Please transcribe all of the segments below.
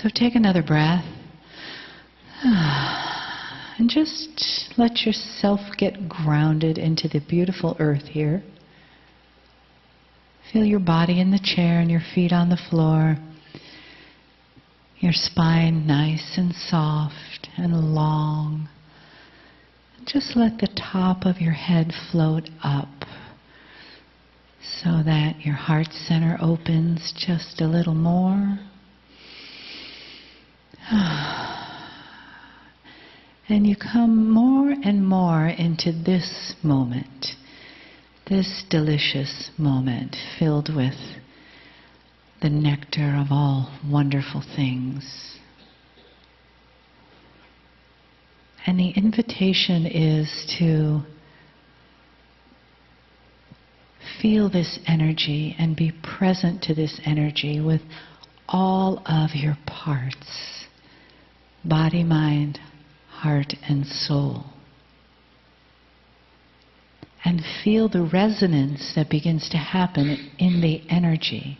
So take another breath and just let yourself get grounded into the beautiful earth here. Feel your body in the chair and your feet on the floor. Your spine nice and soft and long. Just let the top of your head float up so that your heart center opens just a little more. And you come more and more into this moment, this delicious moment filled with the nectar of all wonderful things. And the invitation is to feel this energy and be present to this energy with all of your parts, body, mind, heart, and soul. And feel the resonance that begins to happen in the energy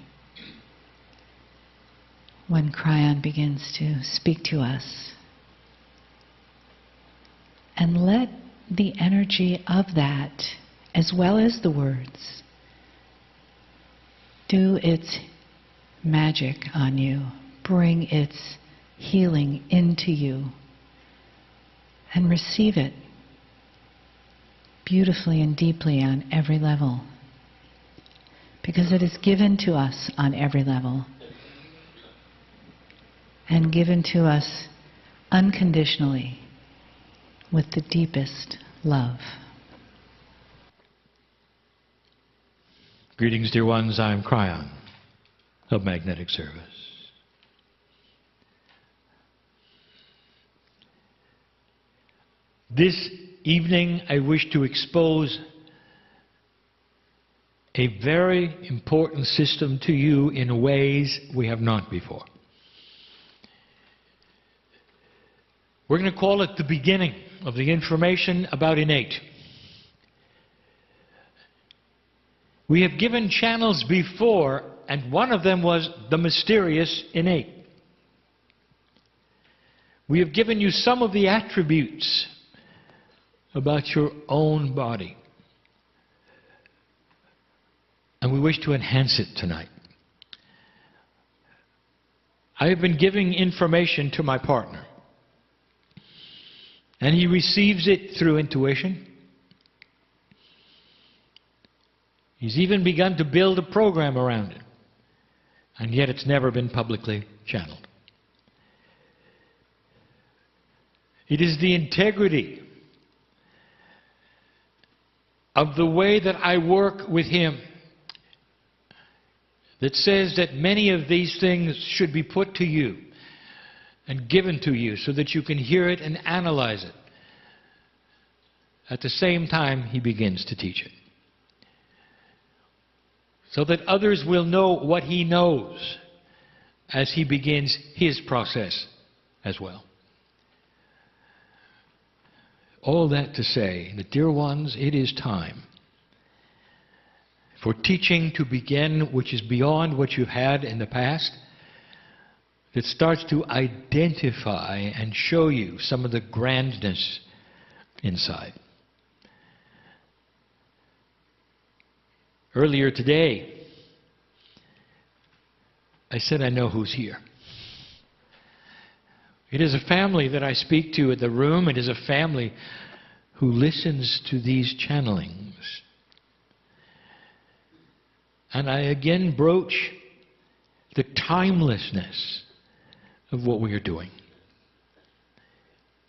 when KRYON begins to speak to us. And let the energy of that, as well as the words, do its magic on you, bring its healing into you, and receive it beautifully and deeply on every level. Because it is given to us on every level, and given to us unconditionally with the deepest love. Greetings, dear ones. I am KRYON of Magnetic Service. This evening I wish to expose a very important system to you in ways we have not before. We're going to call it the beginning of the information about innate. We have given channels before, and one of them was the mysterious innate. We have given you some of the attributes about your own body. And we wish to enhance it tonight. I have been giving information to my partner. And he receives it through intuition. He's even begun to build a program around it. And yet it's never been publicly channeled. It is the integrity of the way that I work with him that says that many of these things should be put to you and given to you so that you can hear it and analyze it. At the same time, he begins to teach it. So that others will know what he knows as he begins his process as well. All that to say that, dear ones, it is time for teaching to begin, which is beyond what you've had in the past, that starts to identify and show you some of the grandness inside. Earlier today, I said I know who's here. It is a family that I speak to in the room. It is a family who listens to these channelings. And I again broach the timelessness of what we are doing.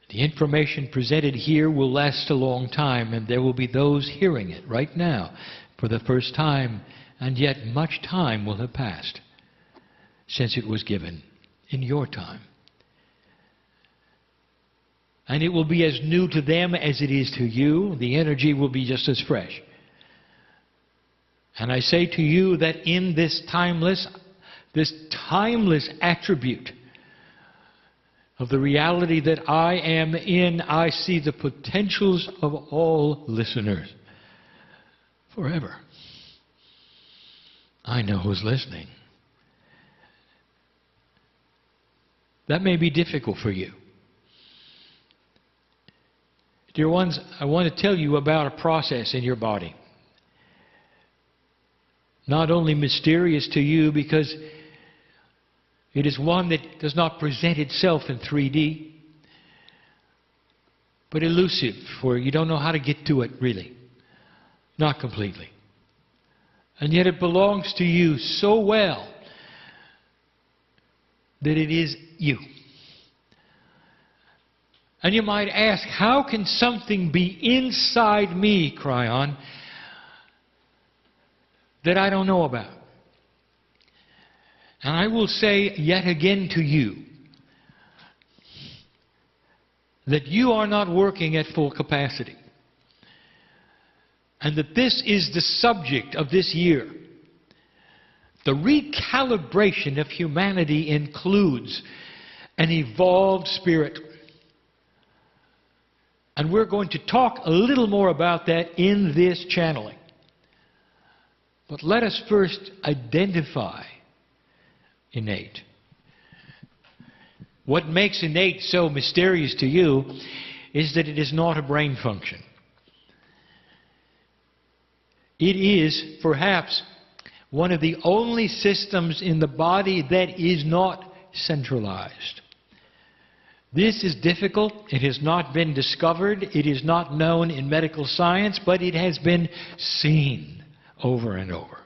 The information presented here will last a long time, and there will be those hearing it right now for the first time, and yet much time will have passed since it was given in your time. And it will be as new to them as it is to you. The energy will be just as fresh. And I say to you that in this timeless attribute of the reality that I am in, I see the potentials of all listeners forever. I know who's listening. That may be difficult for you. Dear ones, I want to tell you about a process in your body. Not only mysterious to you because it is one that does not present itself in 3D, but elusive, for you don't know how to get to it really. Not completely. And yet it belongs to you so well that it is you. And you might ask, how can something be inside me, KRYON, that I don't know about? And I will say yet again to you that you are not working at full capacity. And that this is the subject of this year. The recalibration of humanity includes an evolved spirit. And we're going to talk a little more about that in this channeling. But let us first identify innate. What makes innate so mysterious to you is that it is not a brain function. It is perhaps one of the only systems in the body that is not centralized. This is difficult. It has not been discovered. It is not known in medical science, but it has been seen over and over.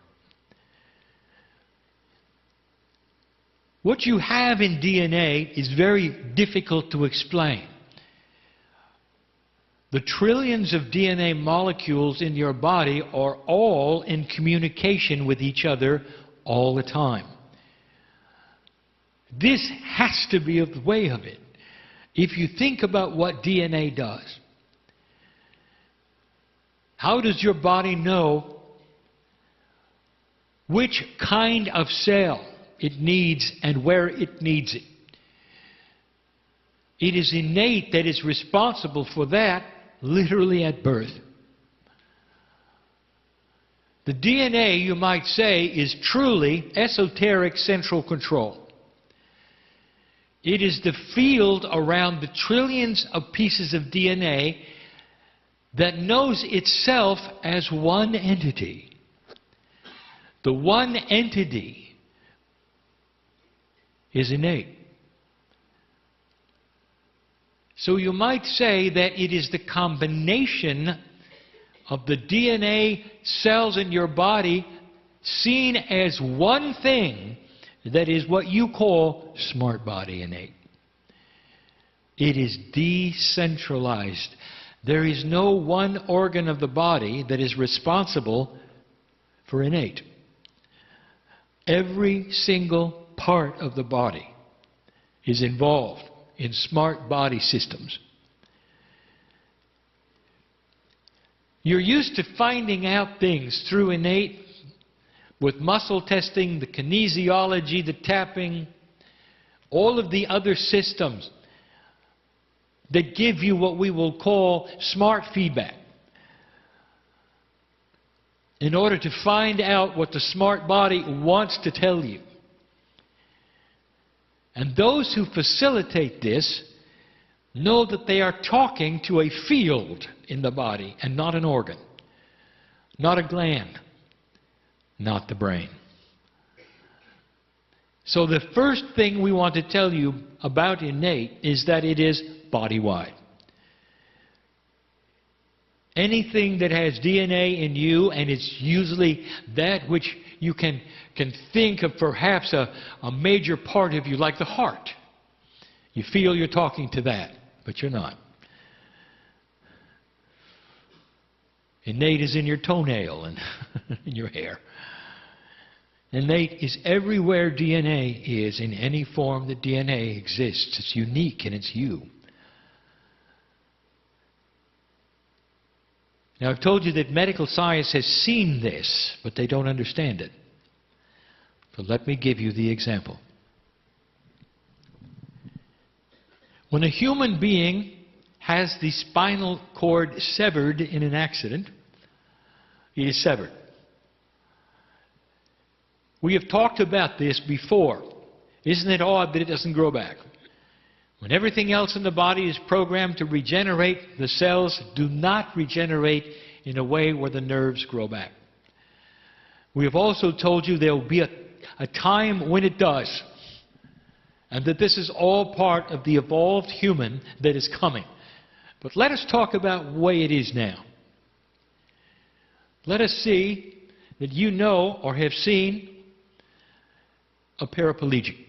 What you have in DNA is very difficult to explain. The trillions of DNA molecules in your body are all in communication with each other all the time. This has to be the way of it. If you think about what DNA does, how does your body know which kind of cell it needs and where it needs it? It is innate that is responsible for that literally at birth. The DNA, you might say, is truly esoteric central control. It is the field around the trillions of pieces of DNA that knows itself as one entity. The one entity is innate. So you might say that it is the combination of the DNA cells in your body seen as one thing that is what you call smart body innate. It is decentralized. There is no one organ of the body that is responsible for innate. Every single part of the body is involved in smart body systems. You're used to finding out things through innate with muscle testing, the kinesiology, the tapping, all of the other systems that give you what we will call smart feedback. In order to find out what the smart body wants to tell you. And those who facilitate this know that they are talking to a field in the body and not an organ, not a gland, not the brain. So the first thing we want to tell you about innate is that it is body-wide. Anything that has DNA in you, and it's usually that which you can think of perhaps a major part of you, like the heart. You feel you're talking to that, but you're not. Innate is in your toenail and in your hair. Innate is everywhere DNA is, in any form that DNA exists. It's unique and it's you. Now, I've told you that medical science has seen this, but they don't understand it. So let me give you the example. When a human being has the spinal cord severed in an accident, it is severed. We have talked about this before. Isn't it odd that it doesn't grow back? When everything else in the body is programmed to regenerate, the cells do not regenerate in a way where the nerves grow back. We have also told you there will be a time when it does, and that this is all part of the evolved human that is coming. But let us talk about the way it is now. Let us see that you know or have seen a paraplegic.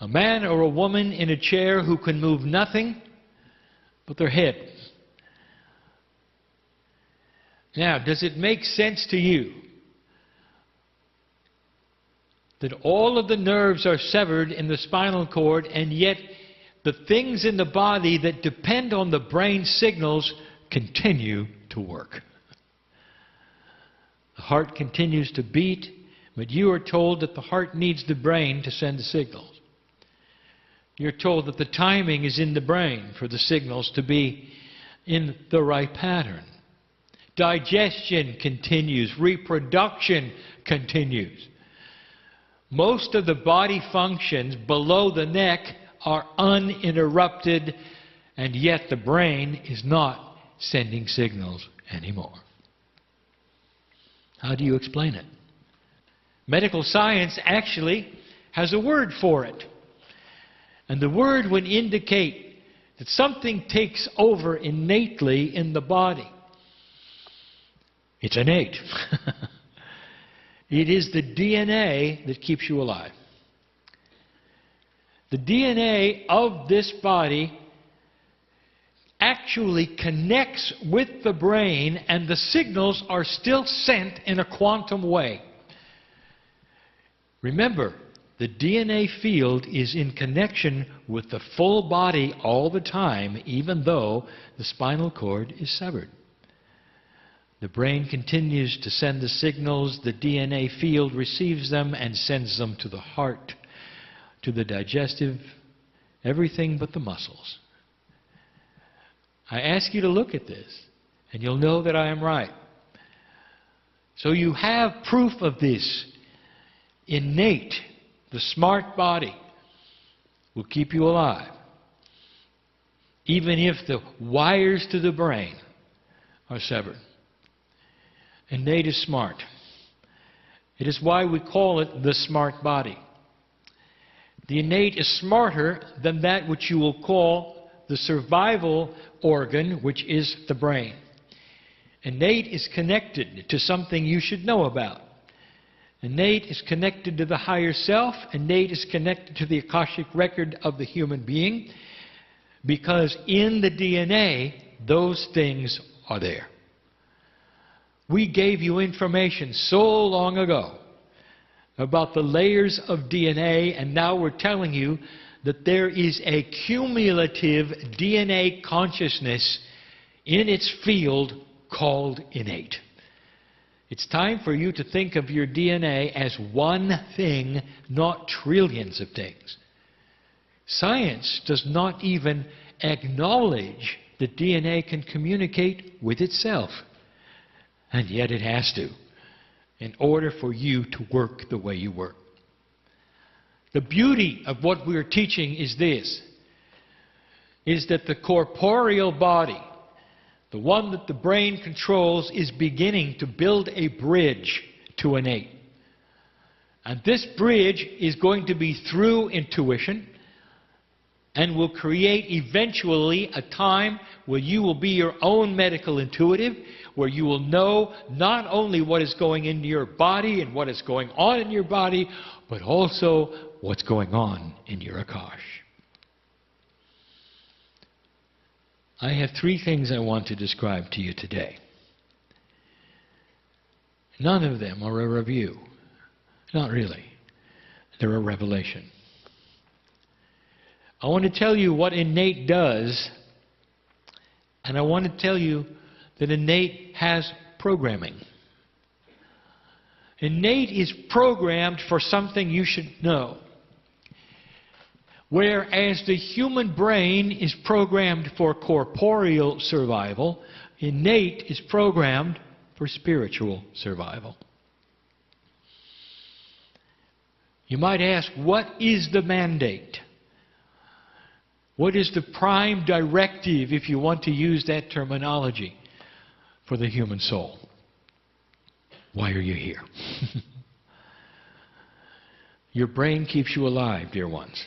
A man or a woman in a chair who can move nothing but their head. Now, does it make sense to you that all of the nerves are severed in the spinal cord, and yet the things in the body that depend on the brain signals continue to work? The heart continues to beat, but you are told that the heart needs the brain to send the signals. You're told that the timing is in the brain for the signals to be in the right pattern. Digestion continues. Reproduction continues. Most of the body functions below the neck are uninterrupted, and yet the brain is not sending signals anymore. How do you explain it? Medical science actually has a word for it. And the word would indicate that something takes over innately in the body. It's innate. It is the DNA that keeps you alive. The DNA of this body actually connects with the brain, and the signals are still sent in a quantum way. Remember, the DNA field is in connection with the full body all the time, even though the spinal cord is severed. The brain continues to send the signals, the DNA field receives them and sends them to the heart, to the digestive, everything but the muscles. I ask you to look at this, and you'll know that I am right. So you have proof of this. Innate, the smart body will keep you alive, even if the wires to the brain are severed. Innate is smart. It is why we call it the smart body. The innate is smarter than that which you will call the survival organ, which is the brain. Innate is connected to something you should know about. Innate is connected to the higher self. Innate is connected to the Akashic record of the human being, because in the DNA, those things are there. We gave you information so long ago about the layers of DNA, and now we're telling you that there is a cumulative DNA consciousness in its field called innate. It's time for you to think of your DNA as one thing, not trillions of things. Science does not even acknowledge that DNA can communicate with itself. And yet it has to, in order for you to work the way you work. The beauty of what we're teaching is this, is that the corporeal body, the one that the brain controls, is beginning to build a bridge to innate. And this bridge is going to be through intuition, and will create eventually a time where you will be your own medical intuitive, where you will know not only what is going into your body and what is going on in your body, but also what's going on in your Akash. I have three things I want to describe to you today. None of them are a review. Not really. They're a revelation. I want to tell you what innate does, and I want to tell you that innate has programming. Innate is programmed for something you should know. Whereas the human brain is programmed for corporeal survival, innate is programmed for spiritual survival. You might ask, what is the mandate? What is the prime directive, if you want to use that terminology, for the human soul? Why are you here? Your brain keeps you alive, dear ones.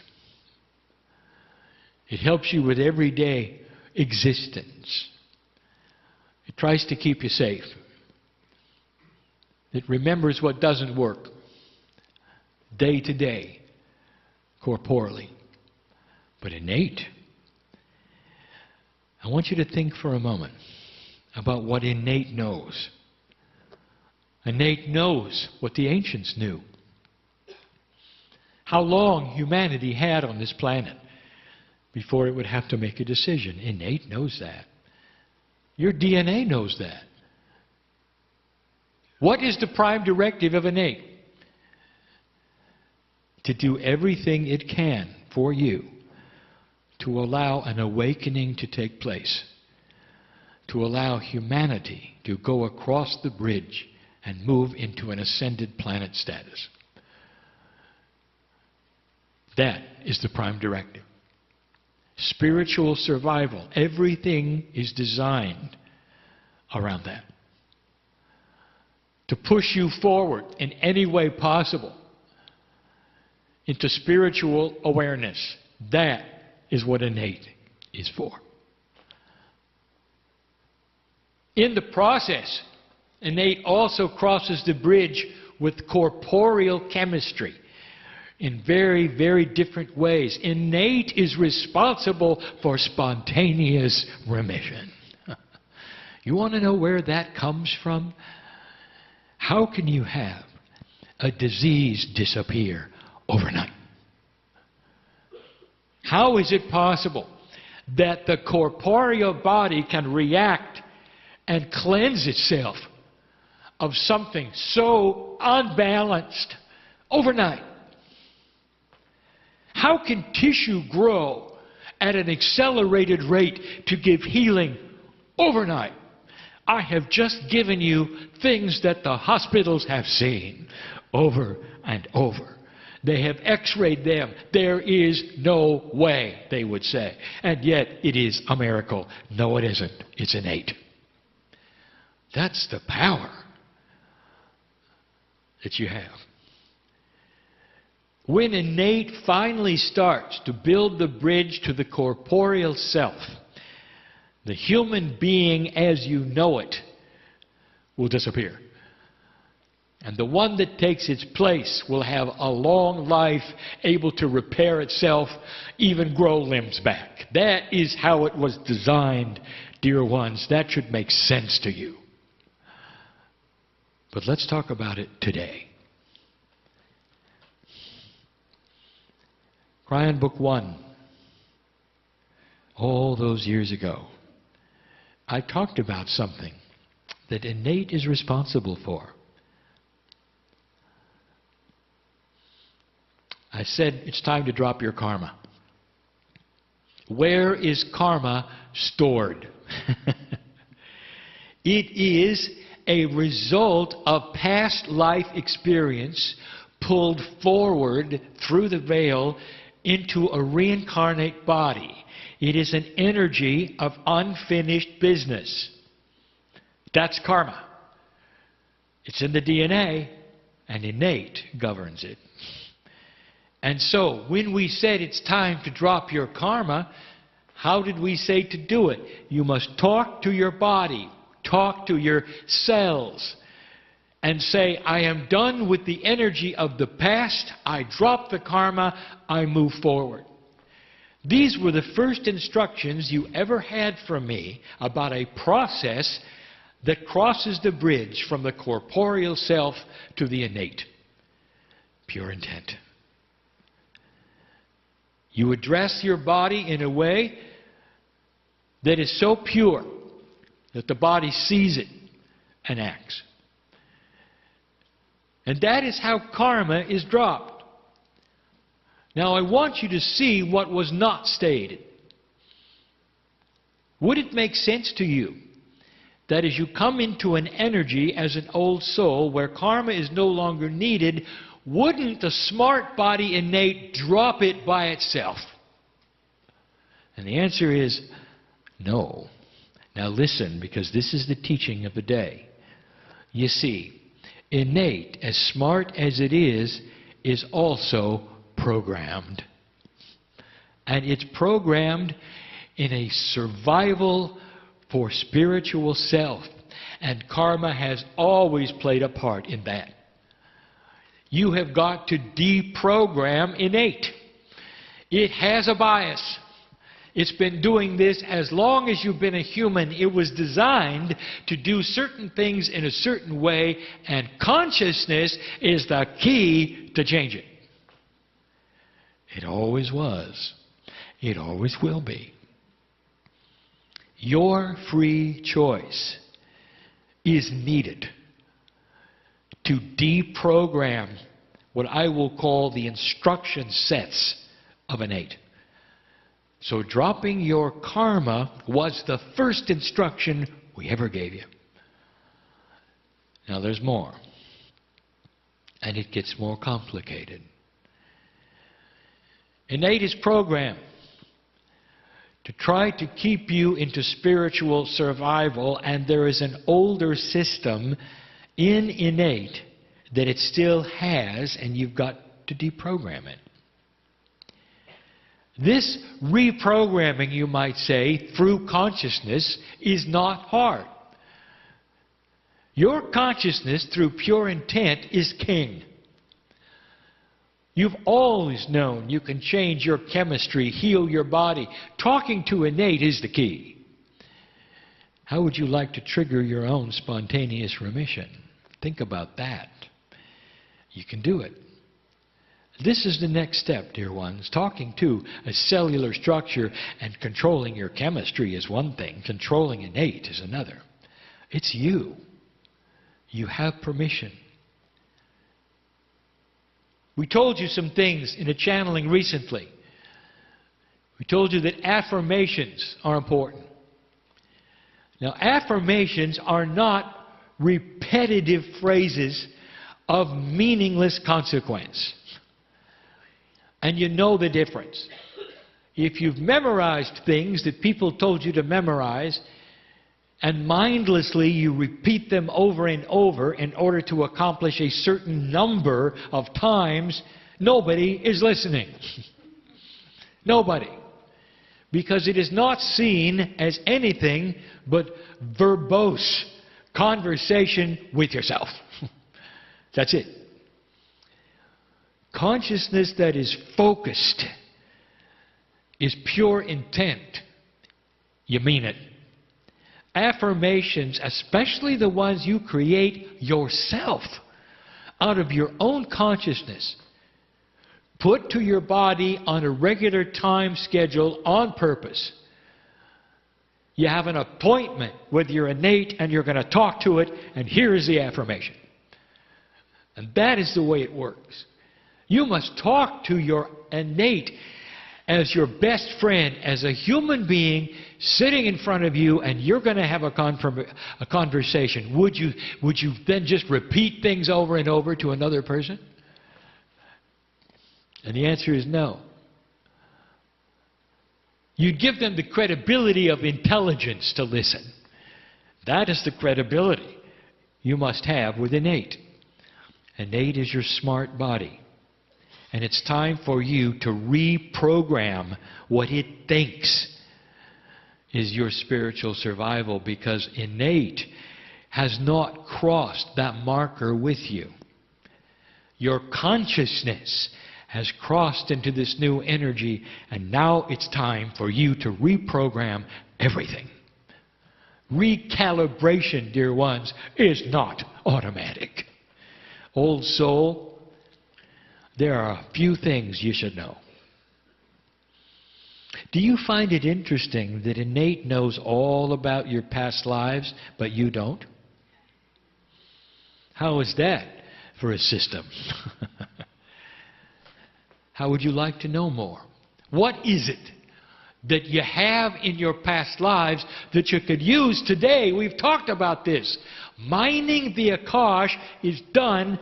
It helps you with everyday existence. It tries to keep you safe. It remembers what doesn't work day to day, corporally. But innate, I want you to think for a moment about what innate knows. Innate knows what the ancients knew. How long humanity had on this planet before it would have to make a decision. Innate knows that. Your DNA knows that. What is the prime directive of innate? To do everything it can for you to allow an awakening to take place, to allow humanity to go across the bridge and move into an ascended planet status. That is the prime directive. Spiritual survival. Everything is designed around that. To push you forward in any way possible into spiritual awareness. That is what innate is for. In the process, innate also crosses the bridge with corporeal chemistry in very, very different ways. Innate is responsible for spontaneous remission. You want to know where that comes from? How can you have a disease disappear overnight? How is it possible that the corporeal body can react and cleanse itself of something so unbalanced overnight? How can tissue grow at an accelerated rate to give healing overnight? I have just given you things that the hospitals have seen over and over. They have x-rayed them. There is no way, they would say. And yet it is a miracle. No, it isn't. It's innate. That's the power that you have. When innate finally starts to build the bridge to the corporeal self, the human being as you know it will disappear. And the one that takes its place will have a long life, able to repair itself, even grow limbs back. That is how it was designed, dear ones. That should make sense to you. But let's talk about it today. KRYON Book 1. All those years ago, I talked about something that innate is responsible for. I said it's time to drop your karma. Where is karma stored? It is a result of past life experience pulled forward through the veil into a reincarnate body. It is an energy of unfinished business. That's karma. It's in the DNA, and innate governs it. And so, when we said it's time to drop your karma, how did we say to do it? You must talk to your body, talk to your cells, and say, I am done with the energy of the past, I drop the karma, I move forward. These were the first instructions you ever had from me about a process that crosses the bridge from the corporeal self to the innate. Pure intent. You address your body in a way that is so pure that the body sees it and acts. And that is how karma is dropped. Now I want you to see what was not stated. Would it make sense to you that as you come into an energy as an old soul where karma is no longer needed, wouldn't the smart body innate drop it by itself? And the answer is no. Now listen, because this is the teaching of the day. You see, innate, as smart as it is also programmed. And it's programmed in a survival for spiritual self. And karma has always played a part in that. You have got to deprogram innate. It has a bias. It's been doing this as long as you've been a human. It was designed to do certain things in a certain way, and consciousness is the key to change it. It always was. It always will be. Your free choice is needed to deprogram what I will call the instruction sets of innate. So dropping your karma was the first instruction we ever gave you. Now there's more. And it gets more complicated. Innate is programmed to try to keep you into spiritual survival, and there is an older system in innate that it still has, and you've got to deprogram it. This reprogramming, you might say, through consciousness is not hard. Your consciousness, through pure intent, is king. You've always known you can change your chemistry, heal your body. Talking to innate is the key. How would you like to trigger your own spontaneous remission? Think about that. You can do it. This is the next step, dear ones. Talking to a cellular structure and controlling your chemistry is one thing. Controlling innate is another. It's you. You have permission. We told you some things in a channeling recently. We told you that affirmations are important. Now, affirmations are not repetitive phrases of meaningless consequence. And you know the difference. If you've memorized things that people told you to memorize, and mindlessly you repeat them over and over in order to accomplish a certain number of times, nobody is listening. Nobody. Because it is not seen as anything but verbose conversation with yourself. That's it. Consciousness that is focused is pure intent. You mean it. Affirmations, especially the ones you create yourself out of your own consciousness, put to your body on a regular time schedule on purpose. You have an appointment with your innate and you're going to talk to it, and here is the affirmation. And that is the way it works. You must talk to your innate as your best friend, as a human being sitting in front of you, and you're going to have a conversation. Would you then just repeat things over and over to another person? And the answer is no. You'd give them the credibility of intelligence to listen. That is the credibility you must have with innate. Innate is your smart body. And it's time for you to reprogram what it thinks is your spiritual survival, because innate has not crossed that marker with you. Your consciousness has crossed into this new energy, and now it's time for you to reprogram everything. Recalibration, dear ones, is not automatic. Old soul, there are a few things you should know. Do you find it interesting that innate knows all about your past lives, but you don't? How is that for a system? How would you like to know more? What is it that you have in your past lives that you could use today? We've talked about this. Mining the Akash is done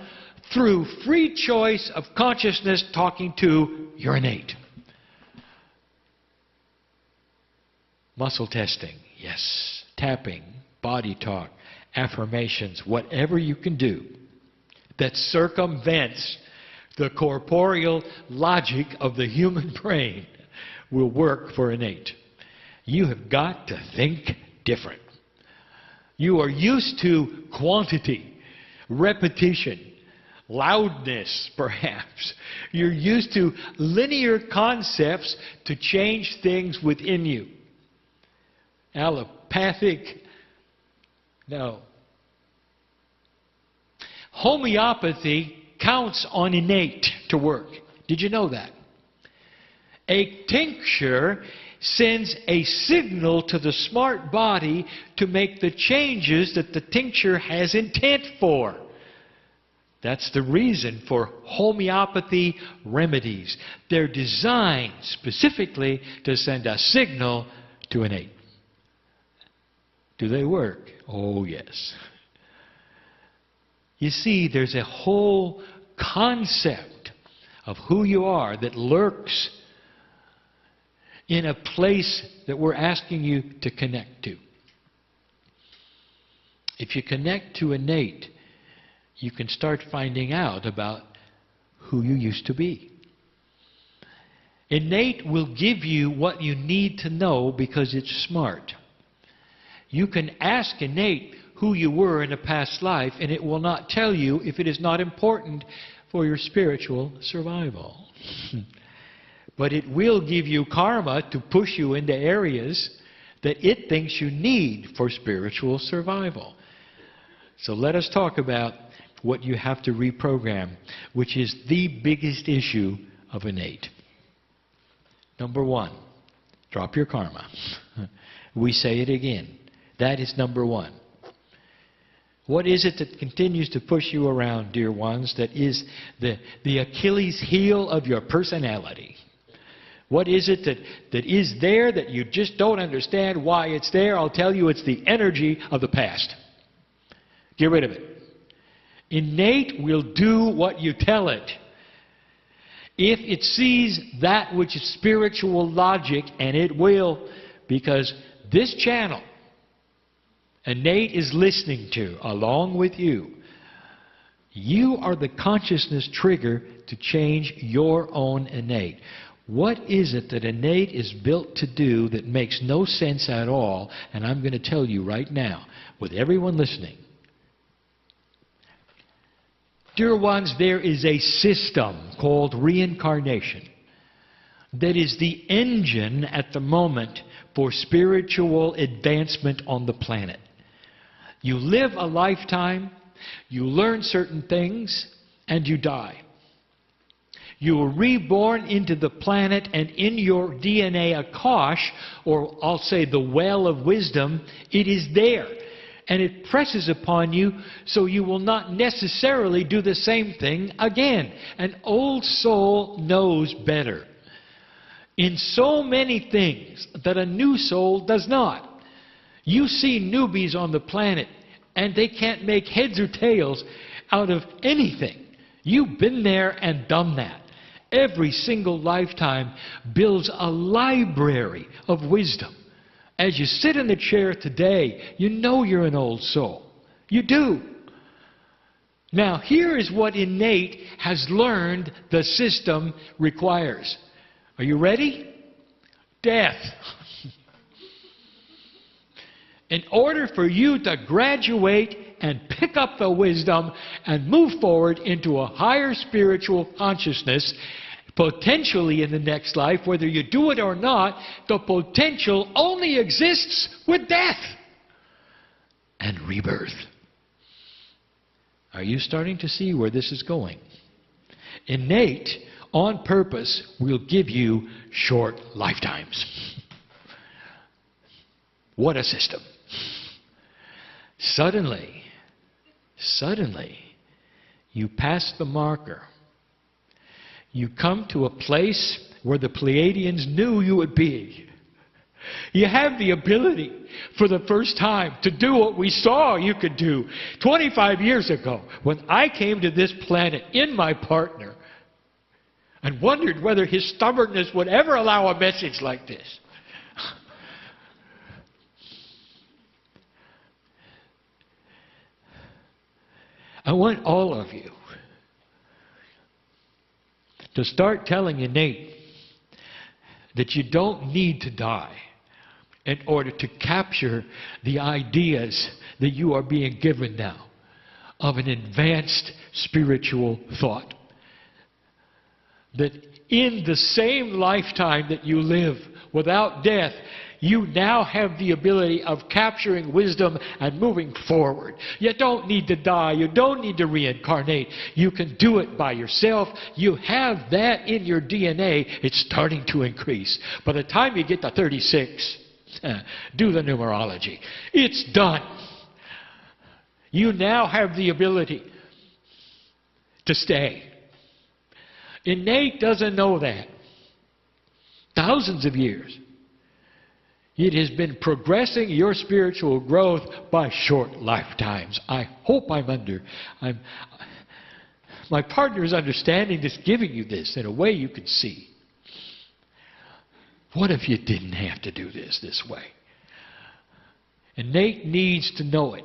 through free choice of consciousness talking to your innate. Muscle testing, yes. Tapping, body talk, affirmations, whatever you can do that circumvents the corporeal logic of the human brain will work for innate. You have got to think different. You are used to quantity, repetition, loudness, perhaps. You're used to linear concepts to change things within you. Allopathic, no. Homeopathy counts on innate to work. Did you know that? A tincture sends a signal to the smart body to make the changes that the tincture has intent for. That's the reason for homeopathy remedies. They're designed specifically to send a signal to innate. Do they work? Oh, yes. You see, there's a whole concept of who you are that lurks in a place that we're asking you to connect to. If you connect to innate, you can start finding out about who you used to be. Innate will give you what you need to know because it's smart. You can ask innate who you were in a past life, and it will not tell you if it is not important for your spiritual survival. But it will give you karma to push you into areas that it thinks you need for spiritual survival. So let us talk about what you have to reprogram, which is the biggest issue of innate. Number one, drop your karma. We say it again. That is number one. What is it that continues to push you around, dear ones, that is the Achilles heel of your personality? What is it that is there that you just don't understand why it's there? I'll tell you, it's the energy of the past. Get rid of it. Innate will do what you tell it. If it sees that which is spiritual logic, and it will, because this channel, innate is listening to, along with you. You are the consciousness trigger to change your own innate. What is it that innate is built to do that makes no sense at all? And I'm going to tell you right now, with everyone listening. Dear ones, there is a system called reincarnation that is the engine at the moment for spiritual advancement on the planet. You live a lifetime, you learn certain things, and you die. You are reborn into the planet, and in your DNA Akash, or I'll say the well of wisdom, it is there. And it presses upon you so you will not necessarily do the same thing again. An old soul knows better in so many things that a new soul does not. You see newbies on the planet, and they can't make heads or tails out of anything. You've been there and done that. Every single lifetime builds a library of wisdom. As you sit in the chair today, you know you're an old soul. You do. Now, here is what innate has learned the system requires. Are you ready? Death. In order for you to graduate and pick up the wisdom and move forward into a higher spiritual consciousness, potentially in the next life, whether you do it or not, the potential only exists with death and rebirth. Are you starting to see where this is going? Innate, on purpose, will give you short lifetimes. What a system. Suddenly, you pass the marker. You come to a place where the Pleiadians knew you would be. You have the ability for the first time to do what we saw you could do 25 years ago when I came to this planet in my partner and wondered whether his stubbornness would ever allow a message like this. I want all of you to start telling innate that you don't need to die in order to capture the ideas that you are being given now of an advanced spiritual thought. That in the same lifetime that you live without death, you now have the ability of capturing wisdom and moving forward. You don't need to die. You don't need to reincarnate. You can do it by yourself. You have that in your DNA. It's starting to increase. By the time you get to 36, do the numerology. It's done. You now have the ability to stay. Innate doesn't know that. Thousands of years. It has been progressing your spiritual growth by short lifetimes. I hope my partner is understanding this, giving you this in a way you can see. What if you didn't have to do this way? Innate needs to know it.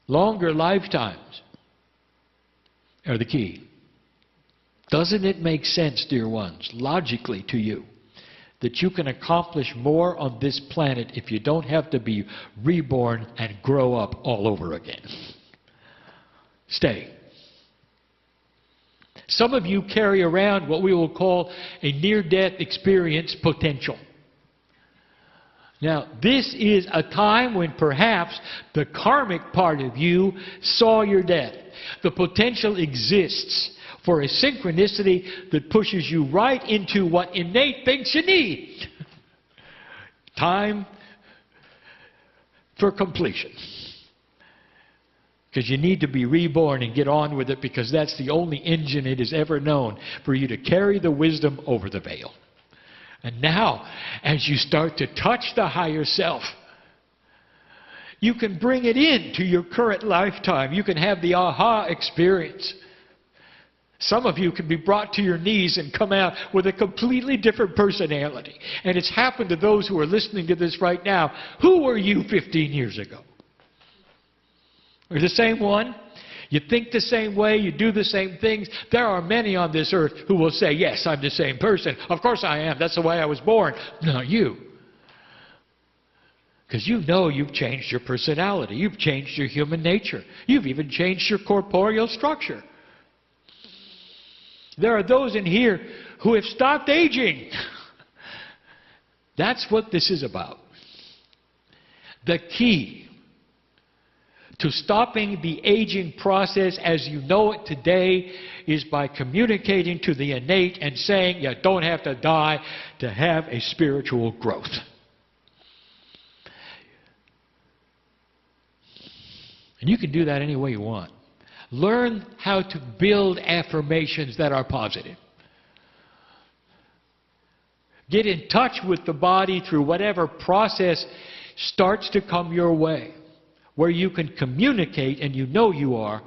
Longer lifetimes are the key. Doesn't it make sense, dear ones, logically to you, that you can accomplish more on this planet if you don't have to be reborn and grow up all over again? Stay. Some of you carry around what we will call a near-death experience potential. Now, this is a time when perhaps the karmic part of you saw your death. The potential exists for a synchronicity that pushes you right into what innate thinks you need. Time for completion. Because you need to be reborn and get on with it, because that's the only engine it has ever known for you to carry the wisdom over the veil. And now, as you start to touch the higher self, you can bring it into your current lifetime. You can have the aha experience. Some of you can be brought to your knees and come out with a completely different personality. And it's happened to those who are listening to this right now. Who were you 15 years ago? Are you the same one? You think the same way, you do the same things. There are many on this earth who will say, yes, I'm the same person. Of course I am. That's the way I was born. Not you. Because you know you've changed your personality. You've changed your human nature. You've even changed your corporeal structure. There are those in here who have stopped aging. That's what this is about. The key to stopping the aging process as you know it today is by communicating to the innate and saying you don't have to die to have a spiritual growth. And you can do that any way you want. Learn how to build affirmations that are positive. Get in touch with the body through whatever process starts to come your way, where you can communicate, and you know you are,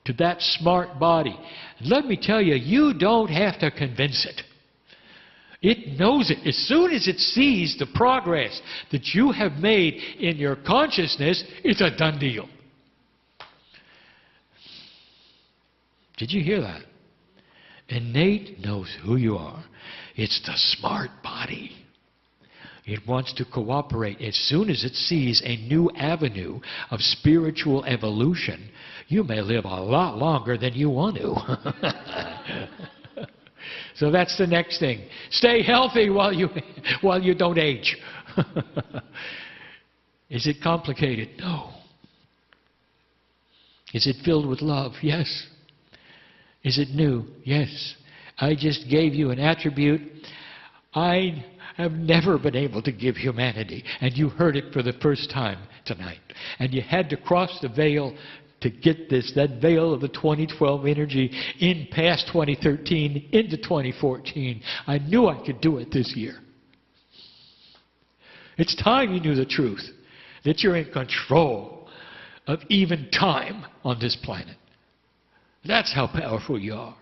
to that smart body. And let me tell you, you don't have to convince it. It knows it. As soon as it sees the progress that you have made in your consciousness, it's a done deal. Did you hear that? Innate knows who you are. It's the smart body. It wants to cooperate. As soon as it sees a new avenue of spiritual evolution, you may live a lot longer than you want to. So that's the next thing. Stay healthy while you don't age. Is it complicated? No. Is it filled with love? Yes. Is it new? Yes. I just gave you an attribute I have never been able to give humanity, and you heard it for the first time tonight. And you had to cross the veil to get this, that veil of the 2012 energy in past 2013 into 2014. I knew I could do it this year. It's time you knew the truth, that you're in control of even time on this planet. That's how powerful you are.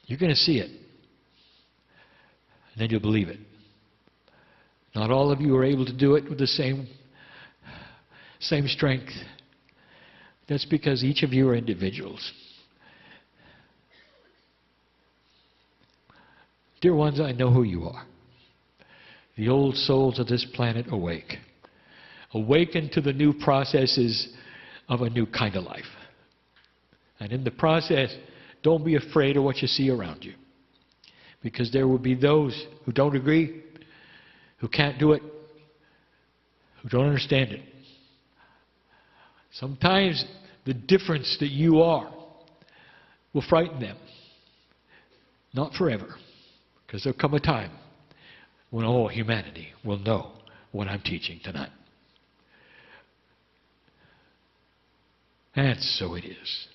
You're going to see it. And then you'll believe it. Not all of you are able to do it with the same same strength. That's because each of you are individuals. Dear ones, I know who you are. The old souls of this planet awake. Awaken to the new processes of a new kind of life. And in the process, don't be afraid of what you see around you. Because there will be those who don't agree, who can't do it, who don't understand it. Sometimes the difference that you are will frighten them. Not forever. Because there'll come a time when all humanity will know what I'm teaching tonight. And so it is.